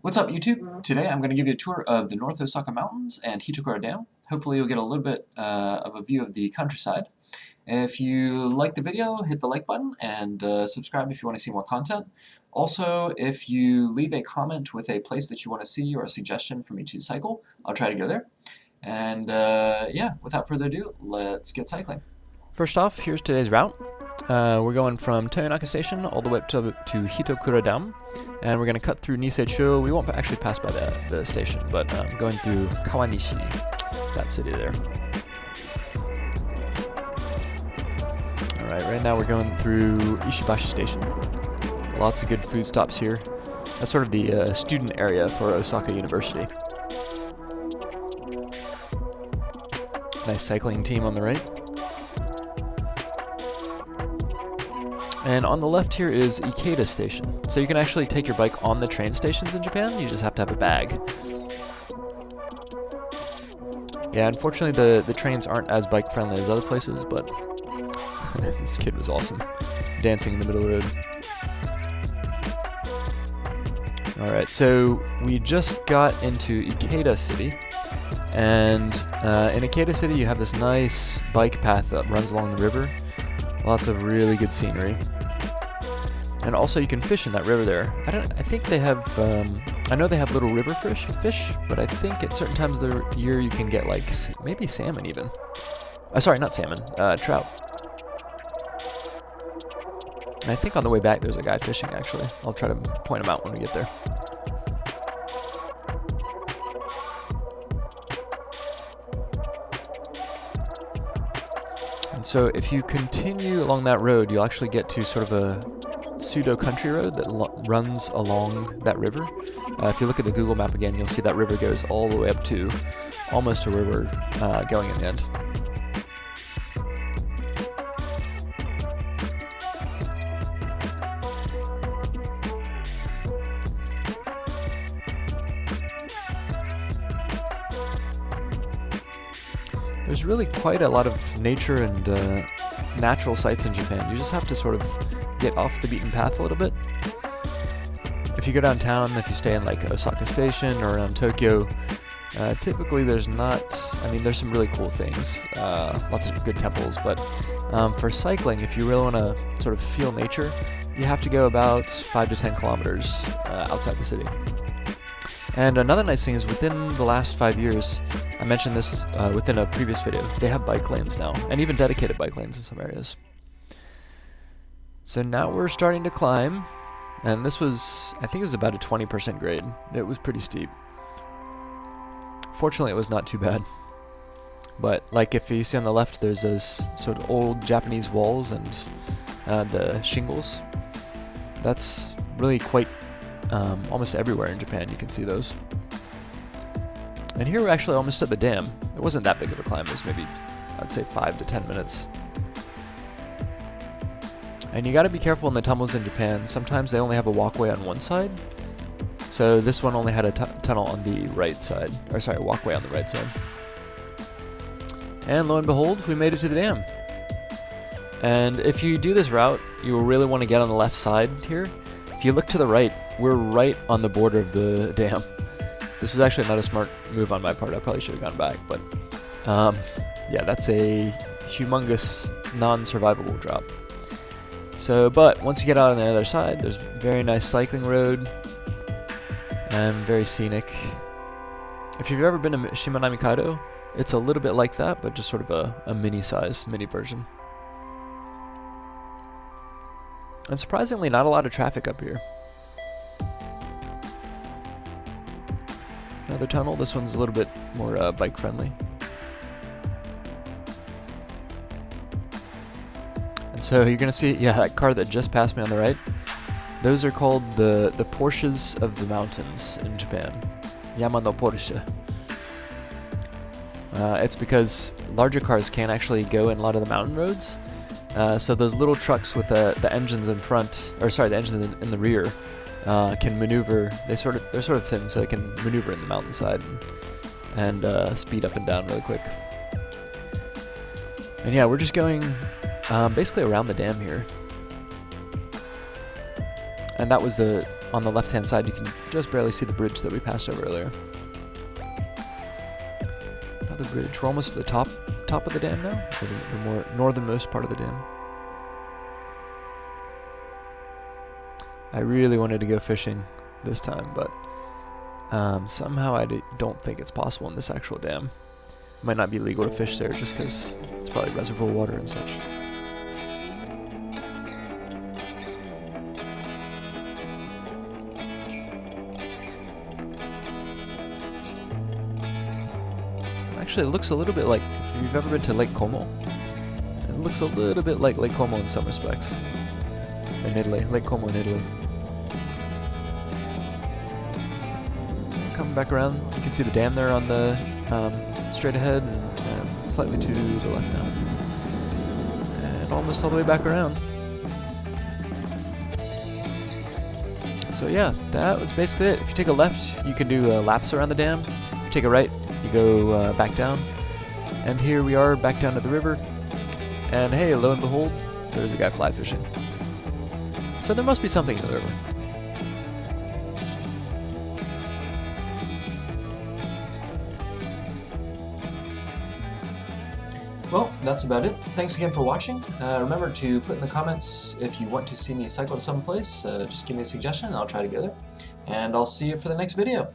What's up, YouTube? Today I'm going to give you a tour of the North Osaka Mountains and Hitokura Dam. Hopefully you'll get a little bit of a view of the countryside. If you like the video, hit the like button and subscribe if you want to see more content. Also, if you leave a comment with a place that you want to see or a suggestion for me to cycle, I'll try to go there. And yeah, without further ado, let's get cycling. First off, here's today's route. We're going from Tanaka Station all the way up to Hitokura Dam, and we're going to cut through Niseicho. We won't actually pass by the station, but going through Kawanishi, that city there. Alright, right now we're going through Ishibashi Station. Lots of good food stops here. That's sort of the student area for Osaka University. Nice cycling team on the right. And on the left here is Ikeda Station. So you can actually take your bike on the train stations in Japan, you just have to have a bag. Yeah, unfortunately the trains aren't as bike friendly as other places, but this kid was awesome. Dancing in the middle of the road. Alright, so we just got into Ikeda City. And in Ikeda City you have this nice bike path that runs along the river. Lots of really good scenery. And also you can fish in that river there. I think they have, I know they have little river fish, but I think at certain times of the year you can get like, maybe salmon even. Sorry, not salmon, trout. And I think on the way back there's a guy fishing actually. I'll try to point him out when we get there. And so if you continue along that road, you'll actually get to sort of a pseudo country road that runs along that river. If you look at the Google map again, you'll see that river goes all the way up to almost to where we're going in the end. There's really quite a lot of nature and natural sights in Japan. You just have to sort of get off the beaten path a little bit. If you go downtown, if you stay in like Osaka Station or around Tokyo, typically there's not, I mean there's some really cool things, lots of good temples, but for cycling, if you really want to sort of feel nature, you have to go about 5 to 10 kilometers outside the city. And another nice thing is within the last 5 years, I mentioned this within a previous video, they have bike lanes now, and even dedicated bike lanes in some areas. So now we're starting to climb, and this was, I think it was about a 20% grade. It was pretty steep. Fortunately, it was not too bad. But like if you see on the left, there's those sort of old Japanese walls and the shingles. That's really quite almost everywhere in Japan, you can see those. And here we're actually almost at the dam. It wasn't that big of a climb, it was maybe, I'd say 5 to 10 minutes. And you gotta be careful in the tunnels in Japan. Sometimes they only have a walkway on one side. So this one only had a tunnel on the right side. Or sorry, a walkway on the right side. And lo and behold, we made it to the dam. And if you do this route, you will really want to get on the left side here. If you look to the right, we're right on the border of the dam. This is actually not a smart move on my part. I probably should have gone back, but yeah, that's a humongous non-survivable drop. So, but once you get out on the other side, there's a very nice cycling road and very scenic. If you've ever been to Shimanami-Kaido, it's a little bit like that, but just sort of a mini version. And surprisingly, not a lot of traffic up here. Another tunnel. This one's a little bit more bike friendly. And so you're gonna see, yeah, that car that just passed me on the right. Those are called the Porsches of the mountains in Japan. Yamano Porsche. It's because larger cars can't actually go in a lot of the mountain roads. So those little trucks with the engines in front, or sorry, the engines in the rear, can maneuver. They're sort of thin, so they can maneuver in the mountainside and speed up and down really quick. And yeah, we're just going basically around the dam here. And that was the on the left-hand side, you can just barely see the bridge that we passed over earlier. Another bridge. We're almost at the top of the dam now, or the more northernmost part of the dam. I really wanted to go fishing this time, but somehow I don't think it's possible in this actual dam. It might not be legal to fish there just because it's probably reservoir water and such. Actually, it looks a little bit like, if you've ever been to Lake Como, it looks a little bit like Lake Como in some respects. In Italy, Lake Como in Italy. Coming back around, you can see the dam there on the straight ahead and slightly to the left now. And almost all the way back around. So yeah, that was basically it. If you take a left, you can do laps around the dam. If you take a right, you go back down. And here we are back down to the river. And hey, lo and behold, there's a guy fly fishing. So there must be something in the river. Well, that's about it. Thanks again for watching. Remember to put in the comments if you want to see me cycle to someplace. Just give me a suggestion and I'll try to go there. And I'll see you for the next video.